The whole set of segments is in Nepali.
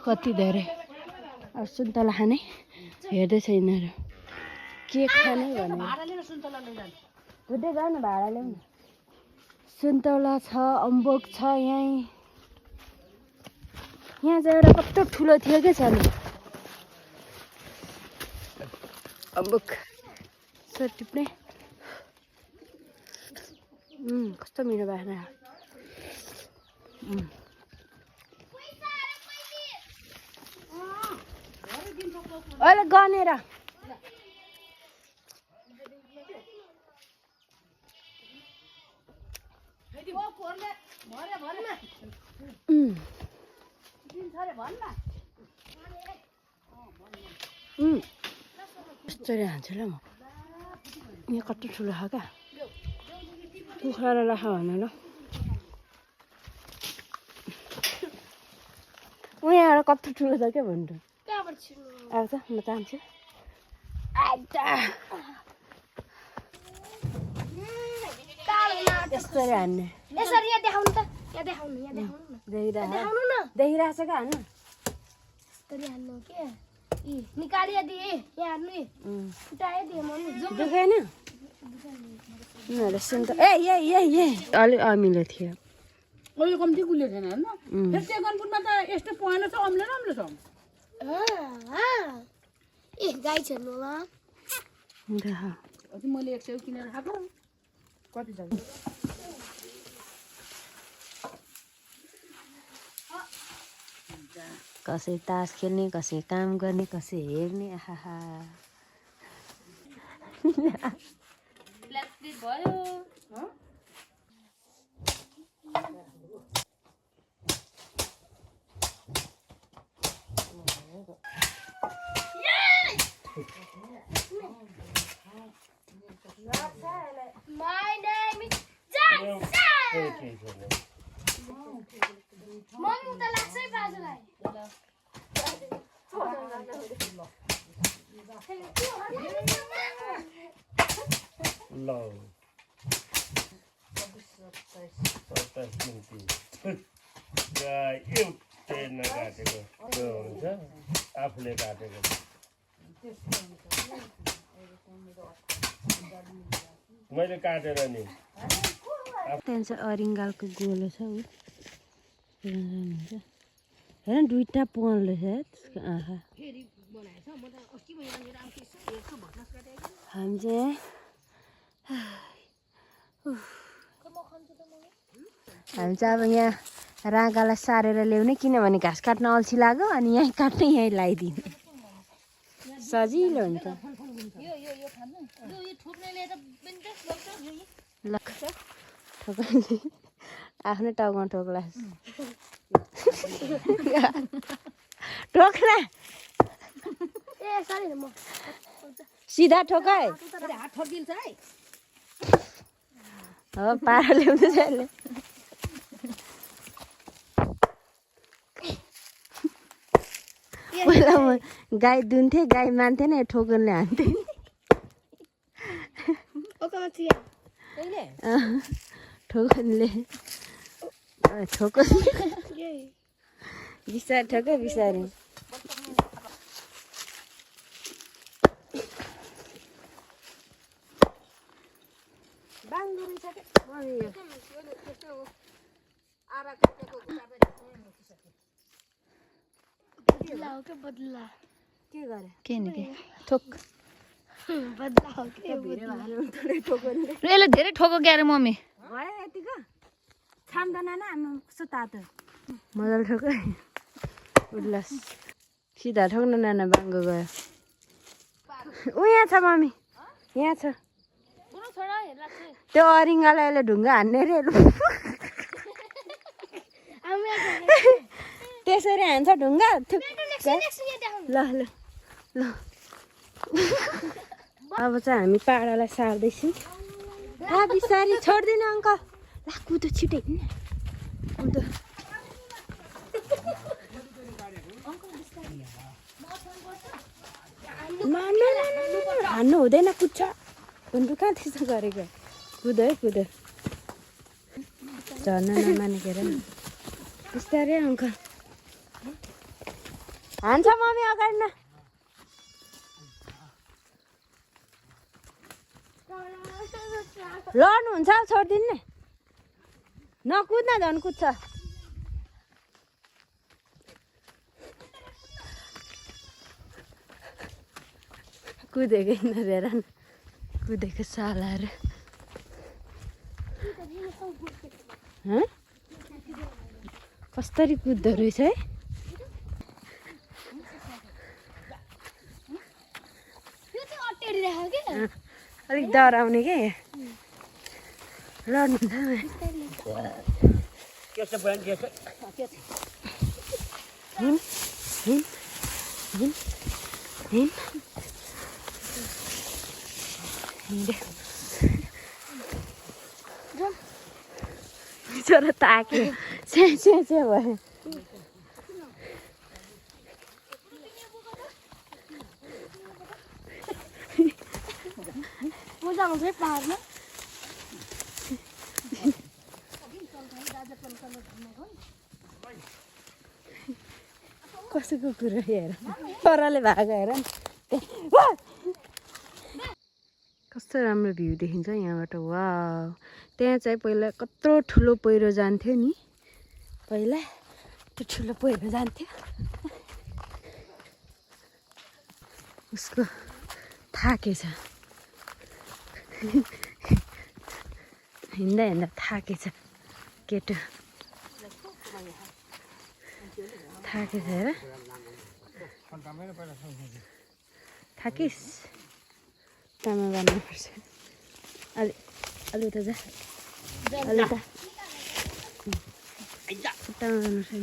कति धेरै अब सुन्तला खाने हेर्दैछ यिनीहरू के खाने भने बुझ्दै जाऊ न भाडा ल्याउ न सुन्तला छ अम्बक छ यहाँ चाहिँ एउटा कस्तो ठुलो थियो क्या छ नि अम्बक सर टिप्ने कस्तो मिठो बाख्रा अहिले गनेर यस्तरी हान्छु ल म यहाँ कति ठुलो छ क्या कुखुरालाई राख भने ल यहाँ कति ठुलो छ क्या भन्नु आउँछ म चाहन्छु यसरी हान्ने देखिरहेछ क्या हान्नु दुखेन अलिक अमिलो थियो अहिले कम्ती गुलियो थिएन होइन फेरि टेकनपुरमा त यस्तो पहेँलो छ अम्लो छ गाई छन् होला मैले 100 किनेर खाएको कति छ कसै तास खेल्ने कसै काम गर्ने कसै हेर्ने आहा भयो My name is Jackson. Mommy उता लाग्छ है बाजुलाई ल 27 मिन्टी एउटै नकाटेको त्यो हुन्छ आफूले काटेको मैले काटेर नि त्यहाँ चाहिँ अरिङ्गालको गोलो छ ऊ हेर दुईवटा पल रहेछ त्यसको आँखा हामी चाहिँ अब यहाँ राँगालाई सारेर ल्याउने किनभने घाँस काट्न अल्छी लाग्यो अनि यहीँ काट्ने यहीँ लगाइदिने सजिलो हुन्छ ल ठोक्ने आफ्नो टाउमा ठोक्ला ठोक्ला सिधा ठोकाइ हो पारा ल्याउँदैछ यसले पहिला म गाई दुन्थेँ गाई मान्थेन ठोकनले हान्थेँ ठोकनले ठोकन बिस्तारै ठोक बिस्तारै बदला के गरे के नि के ठोक बदला हो के ठोकनले यसले धेरै ठोको ग्यारे मम्मी भयो यतिको छाम्दैन न आमा कस्तो तातो मजाले ठोक उल्लास सिधा ठोक्न नाना बाङ्गो गयो ऊ यहाँ छ मम्मी यहाँ छ त्यो अरिङ्गालाई यसले ढुङ्गा हान्ने रे त्यसरी हान्छ ढुङ्गा ल ल ल अब चाहिँ हामी पाडालाई सार्दैछौँ बिस्तारी छोड्दिन अङ्कल ला कुदो छिटै अन्त हान्नु हुँदैन कुद्छ भन्नु कहाँ त्यस्तो गरेको कुद है कुद झर्न नमानेको र बिस्तारै अङ्कल हान्छ मम्मी अगाडि न लड्नुहुन्छ छोडिदिनु नि नकुद्न झन् कुद्छ कुदेकै नभएर कुदेको सालाहरू कसरी कुद्दो रहेछ है अलिक डराउने के लड्नुहुन्छ हिम हिम हिम हिम बिचरा ताक्यो छ्या भयो मजा आउँछ है पाहाडमा कसैको कुरो हेर छोराले भागो हेर कस्तो राम्रो भ्यू देखिन्छ यहाँबाट वा त्यहाँ चाहिँ पहिला कत्रो ठुलो पहिरो जान्थ्यो नि पहिला त्यो ठुलो पहिरो जान्थ्यो उसको थाकेछ हिँड्दा हिँड्दा थाकेछ केटो थाकेछ हेर थाकिस् तामा गर्नुपर्छ अलि अलि त जा अलि त खुट्टामा गर्नुपर्छ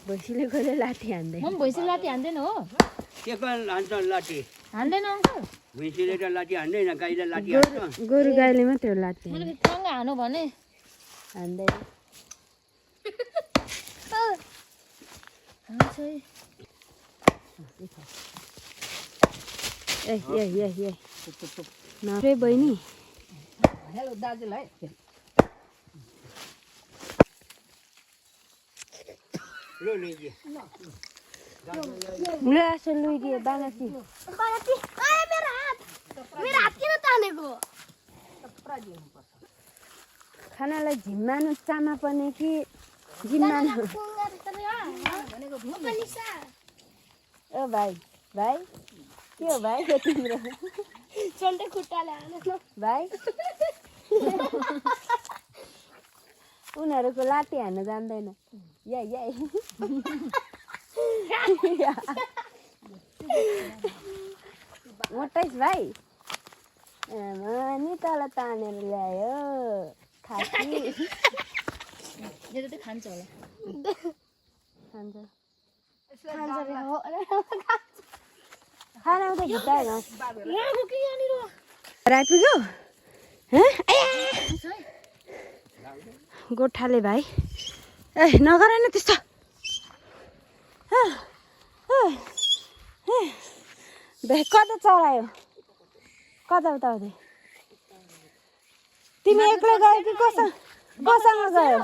भैँसीले कहिले लाठी हान्दैन म भैँसी लाठी हान्दैन हो के को हान्छ लाठी हान्दैन अङ्कल भैँसीले त लाठी हान्दैन गाईले लाठी हान्छ गोरु गाईले मात्रै लाठी मैले सँग हानु भने हान्दैन ए नरे बहिनी हेलो दाजुलाई लो लीजिए ल यसो लुइदियो बानासी मेरो हात किन तानेको खानालाई झिम्मानु चामा पर्ने कि जिम्मानु ओ भाइ भाइ के हो भाइ के तिम्रो चल्टे खुट्टाले हाल्नु भाइ उनीहरूको लाठी हान्न जान्दैन मोटाइस भाइ नि तल तानेर ल्यायो खासी यो त खान्छ होला खान्छ खाना उता भित्ताएन आइपुग्यो गोठाले भाइ ए नगर न त्यस्तो कता चलायो कता उताउँदै तिमी एक्लै गयो कि कोसँग गयो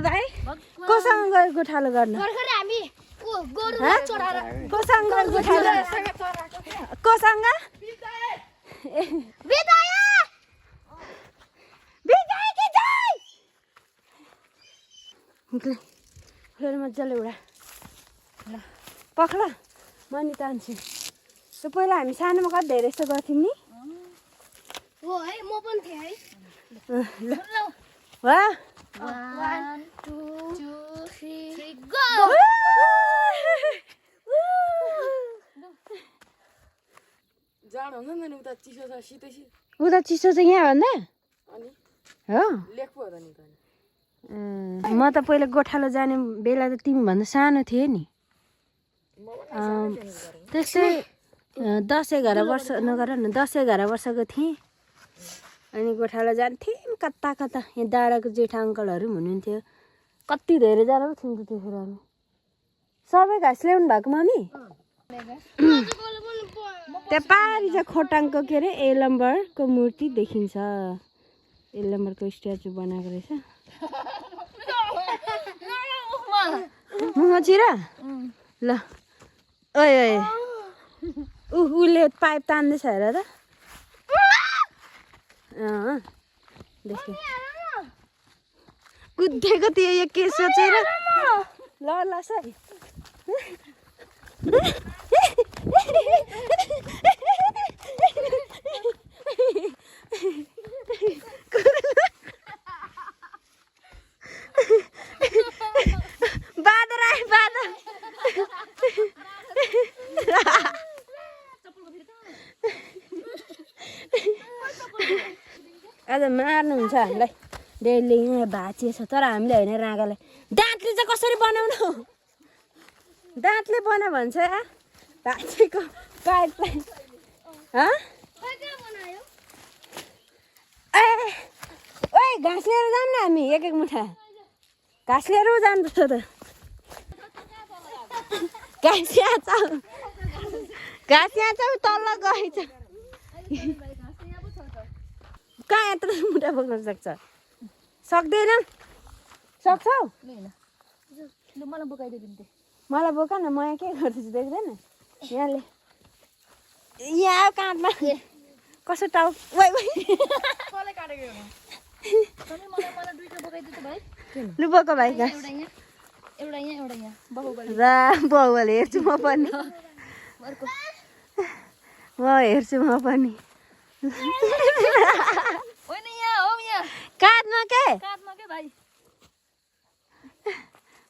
भाइ कोसँग गयो गोठालो गर्न कोसँग गयो गोठालो कोसँग मजाले उडा ल पक्र म नि तान्छु त्यो पहिला हामी सानोमा कति धेरै यस्तो गर्थ्यौँ नि हो है म पनि थिएँ है ल वा 1 2 3 गो जाड हुन्छ नि उता चिसो छ शीतै उता चिसो चाहिँ यहाँ भन्दा अनि हो लेख पो नि म त पहिला गोठालो जाने बेला त तिमी भन्दा सानो थिएँ नि त्यस्तै 10-11 वर्ष नगर न 10-11 वर्षको थिएँ अनि गोठालो जान्थ्यौँ कता कता यहाँ डाँडाको जेठा अङ्कलहरू पनि हुनुहुन्थ्यो कति धेरैजना पो थियौँ त्यतिखेर हामी सबै घाँस ल्याउनु भएको मम्मी त्यहाँ पारि चाहिँ खोटाङको के अरे एलम्बरको मूर्ति देखिन्छ 1 नम्बरको स्ट्याचु बनाएको रहेछ मुखमा छिरा ल ओइ ओइ उसले पाइप तान्दैछ हेर त देख्यो कुदेको थियो यो के सोचेर ल ल सर बादर आए बादर आज मार्नुहुन्छ हामीलाई डेली यहाँ भाँचिएछ तर हामीले होइन राँगालाई दाँतले चाहिँ कसरी बनाउनु दाँतले बना भन्छ भाँचेको पाइपलाई ओए घाँस लिएर जाऊँ न हामी एक मुठा घाँस लिएर जानुपर्छ त घाँस यहाँ छ तल गएछ कहाँ यत्रो मुठा बोक्न सक्छ सक्दैन सक्छौ मलाई बोक न म यहाँ के गर्दैछु देख्दैन यहाँले यहाँ काँधमा कसो टाउ लु बोक भाइ र बाउले हेर्छु म पनि हेर्छु म पनि काँधमा के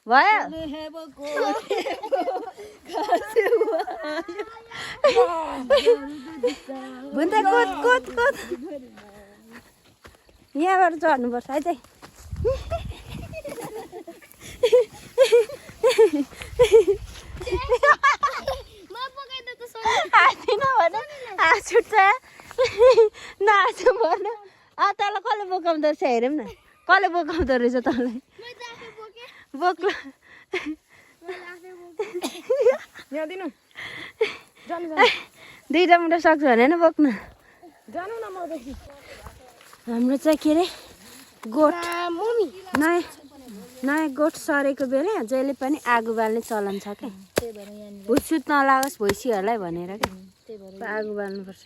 भयो भुन्दै कुद कुद कुद यहाँबाट चढ्नुपर्छ है चाहिँ छुट्छ नाच्नु भन तँलाई कसले बोकाउँदो रहेछ हेरौँ न कसले बोकाउँदो रहेछ तँलाई बोक्ला दुईवटा मुठा सक्छु भने नि बोक्न हाम्रो चाहिँ के अरे गोठ नयाँ गोठ सरेको बेला जहिले पनि आगो बाल्ने चलन छ क्या भुटसुट नलागोस् भैँसीहरूलाई भनेर क्या आगो बाल्नुपर्छ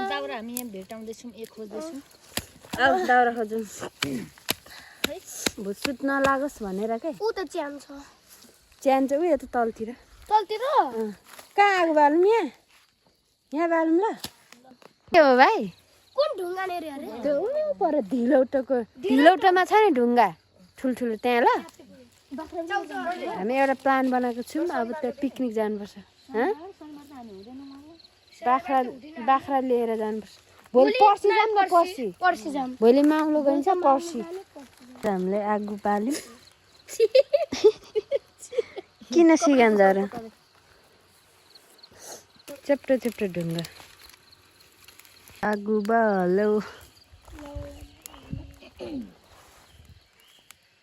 दाउरा हामी यहाँ भेटाउँदैछौँ खोज्दैछौँ अब दाउरा खोजौँ भुटसुट नलागोस् भनेर क्या च्यान छ च्यान चाहिँ उयो त तलतिर कहाँ आगो बालौँ यहाँ बालौँ ल के हो भाइ कुन ढुङ्गा नेरे अरे त्यो पर ढिलौटोमा छ नि ढुङ्गा ठुल्ठुलो त्यहाँ ल हामी एउटा प्लान बनाएको छौँ अब त्यहाँ पिकनिक जानुपर्छ बाख्रा लिएर जानुपर्छ भोलि पर्सि जाऊँ न पर्सि भोलि माउलो गइन्छ पर्सि हामीले आगो बाल्यौँ किन सिगान्छ र चेप्टो ढुङ्गा आगो बाल्यो